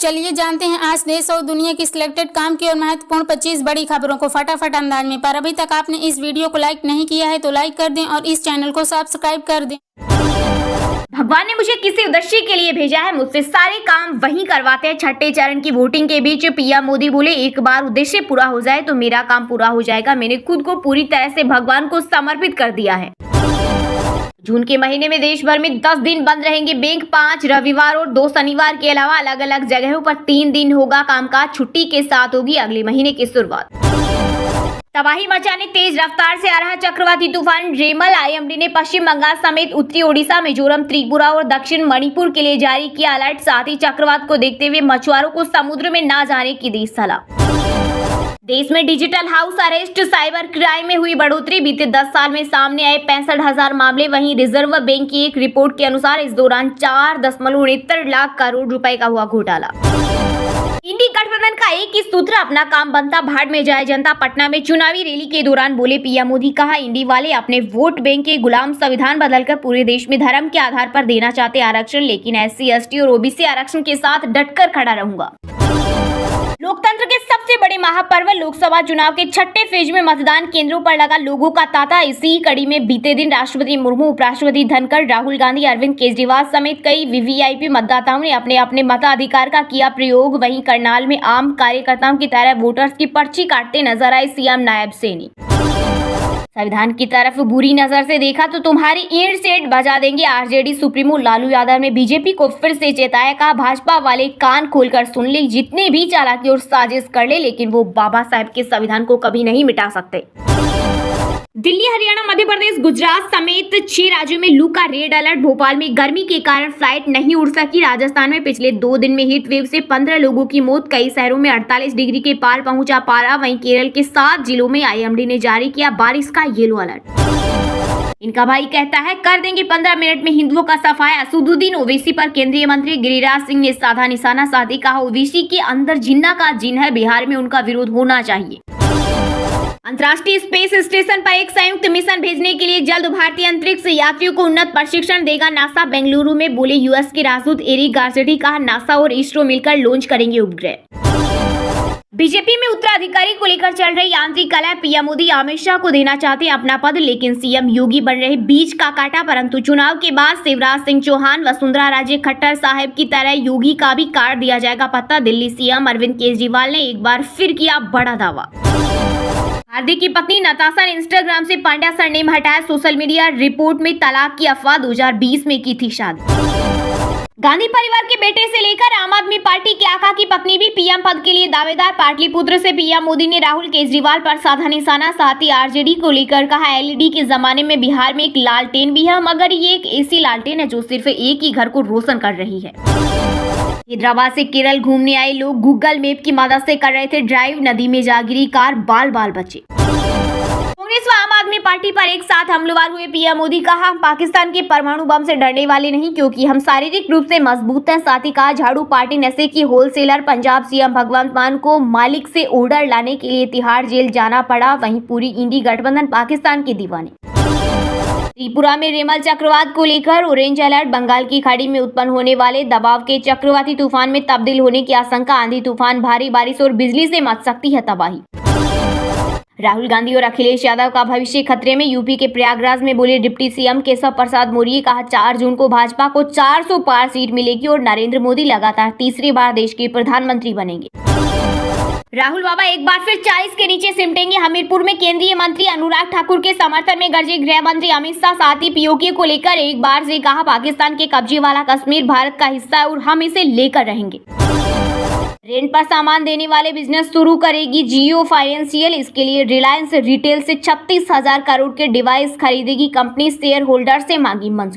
चलिए जानते हैं आज देश और दुनिया की सिलेक्टेड काम की और महत्वपूर्ण 25 बड़ी खबरों को फटाफट अंदाज में। पर अभी तक आपने इस वीडियो को लाइक नहीं किया है तो लाइक कर दें और इस चैनल को सब्सक्राइब कर दें। भगवान ने मुझे किसी उद्देश्य के लिए भेजा है, मुझसे सारे काम वही करवाते हैं। छठे चरण की वोटिंग के बीच पीएम मोदी बोले, एक बार उद्देश्य पूरा हो जाए तो मेरा काम पूरा हो जाएगा। मैंने खुद को पूरी तरह से भगवान को समर्पित कर दिया है। जून के महीने में देश भर में 10 दिन बंद रहेंगे बैंक। 5 रविवार और 2 शनिवार के अलावा अलग अलग जगहों पर 3 दिन होगा कामकाज। छुट्टी के साथ होगी अगले महीने की शुरुआत। तबाही मचाने तेज रफ्तार से आ रहा चक्रवाती तूफान रेमल। आईएमडी ने पश्चिम बंगाल समेत उत्तरी ओडिशा, मिजोरम, त्रिपुरा और दक्षिण मणिपुर के लिए जारी किया अलर्ट। साथ ही चक्रवात को देखते हुए मछुआरों को समुद्र में न जाने की दी सलाह। देश में digital house arrest, cyber crime में हुई बढ़ोतरी। बीते 10 साल में सामने आए 65,000 मामले। वहीं रिजर्व बैंक की एक रिपोर्ट के अनुसार इस दौरान 4.69 लाख करोड़ रुपए का हुआ घोटाला। इंडी गठबंधन का एक ही सूत्र, अपना काम बनता भाड़ में जाए जनता। पटना में चुनावी रैली के दौरान बोले पीएम मोदी, कहा इंडी वाले अपने वोट बैंक के गुलाम। संविधान बदलकर पूरे देश में धर्म के आधार पर देना चाहते आरक्षण, लेकिन SC, ST और OBC आरक्षण के साथ डटकर खड़ा रहूंगा। लोकतंत्र के सबसे बड़े महापर्व लोकसभा चुनाव के छठे फेज में मतदान केंद्रों पर लगा लोगों का तांता। इसी कड़ी में बीते दिन राष्ट्रपति मुर्मू, उपराष्ट्रपति धनखड़, राहुल गांधी, अरविंद केजरीवाल समेत कई VVIP मतदाताओं ने अपने अपने मताधिकार का किया प्रयोग। वहीं करनाल में आम कार्यकर्ताओं की तरह वोटर्स की पर्ची काटते नजर आए सीएम नायब सैनी। संविधान की तरफ बुरी नजर से देखा तो तुम्हारी ईंट सेट बजा देंगे। RJD सुप्रीमो लालू यादव ने बीजेपी को फिर से चेताया, कहा भाजपा वाले कान खोलकर सुन ले, जितने भी चालाकी और साजिश कर ले, लेकिन वो बाबा साहब के संविधान को कभी नहीं मिटा सकते। दिल्ली, हरियाणा, मध्य प्रदेश, गुजरात समेत 6 राज्यों में लू का रेड अलर्ट। भोपाल में गर्मी के कारण फ्लाइट नहीं उड़ सकी। राजस्थान में पिछले 2 दिन में हीट वेव से 15 लोगों की मौत। कई शहरों में 48 डिग्री के पार पहुंचा पारा। वहीं केरल के 7 जिलों में IMD ने जारी किया बारिश का येलो अलर्ट। इनका भाई कहता है कर देंगे 15 मिनट में हिंदुओं का सफाया। असदुद्दीन ओवैसी पर केंद्रीय मंत्री गिरिराज सिंह ने साधा निशाना साधी। कहा ओवैसी के अंदर जिन्ना का जिन है, बिहार में उनका विरोध होना चाहिए। अंतर्राष्ट्रीय स्पेस स्टेशन पर एक संयुक्त मिशन भेजने के लिए जल्द भारतीय अंतरिक्ष यात्रियों को उन्नत प्रशिक्षण देगा नासा। बेंगलुरु में बोले US के राजदूत एरिक गार्सेटी, कहा नासा और इसरो मिलकर लॉन्च करेंगे उपग्रह। बीजेपी में उत्तराधिकारी को लेकर चल रही आंतरिक कलह। पीएम मोदी अमित शाह को देना चाहते हैं अपना पद, लेकिन CM योगी बन रहे बीच का कांटा। परंतु चुनाव के बाद शिवराज सिंह चौहान, वसुंधरा राजे, खट्टर साहब की तरह योगी का भी काट दिया जाएगा पत्ता। दिल्ली CM अरविंद केजरीवाल ने एक बार फिर किया बड़ा दावा। हार्दिक की पत्नी नताशा ने इंस्टाग्राम से पांड्या सरनेम हटाया। सोशल मीडिया रिपोर्ट में तलाक की अफवाह, 2020 में की थी शादी। गांधी परिवार के बेटे से लेकर आम आदमी पार्टी के आका की पत्नी भी PM पद के लिए दावेदार। पाटलिपुत्र से पीएम मोदी ने राहुल केजरीवाल पर साधा निशाना। साथ ही RJD को लेकर कहा LED के जमाने में बिहार में एक लालटेन भी है, मगर ये एक ऐसी लालटेन है जो सिर्फ एक ही घर को रोशन कर रही है। हैदराबाद से केरल घूमने आए लोग गूगल मैप की मदद से कर रहे थे ड्राइव। नदी में जा गिरी कार, बाल बाल बचे। कांग्रेस व आम आदमी पार्टी पर एक साथ हमलावर हुए पीएम मोदी, कहा हम पाकिस्तान के परमाणु बम से डरने वाले नहीं, क्योंकि हम शारीरिक रूप से मजबूत हैं। साथ ही कहा झाड़ू पार्टी नशे की होलसेलर। पंजाब CM भगवंत मान को मालिक से ऑर्डर लाने के लिए तिहाड़ जेल जाना पड़ा। वहीं पूरी इंडी गठबंधन पाकिस्तान के दीवाने। त्रिपुरा में रेमल चक्रवात को लेकर ऑरेंज अलर्ट। बंगाल की खाड़ी में उत्पन्न होने वाले दबाव के चक्रवाती तूफान में तब्दील होने की आशंका। आंधी तूफान, भारी बारिश और बिजली से मच सकती है तबाही। राहुल गांधी और अखिलेश यादव का भविष्य खतरे में। यूपी के प्रयागराज में बोले डिप्टी CM केशव प्रसाद मौर्य, कहा 4 जून को भाजपा को 400 पार सीट मिलेगी और नरेंद्र मोदी लगातार तीसरी बार देश के प्रधानमंत्री बनेंगे। राहुल बाबा एक बार फिर 40 के नीचे सिमटेंगे। हमीरपुर में केंद्रीय मंत्री अनुराग ठाकुर के समर्थन में गरजे गृह मंत्री अमित शाह। साथ ही POK को लेकर एक बार से कहा पाकिस्तान के कब्जे वाला कश्मीर भारत का हिस्सा है और हम इसे लेकर रहेंगे। रेंट पर सामान देने वाले बिजनेस शुरू करेगी जियो फाइनेंशियल। इसके लिए रिलायंस रिटेल से 36,000 करोड़ के डिवाइस खरीदेगी कंपनी। शेयर होल्डर से मांगी मंजूरी।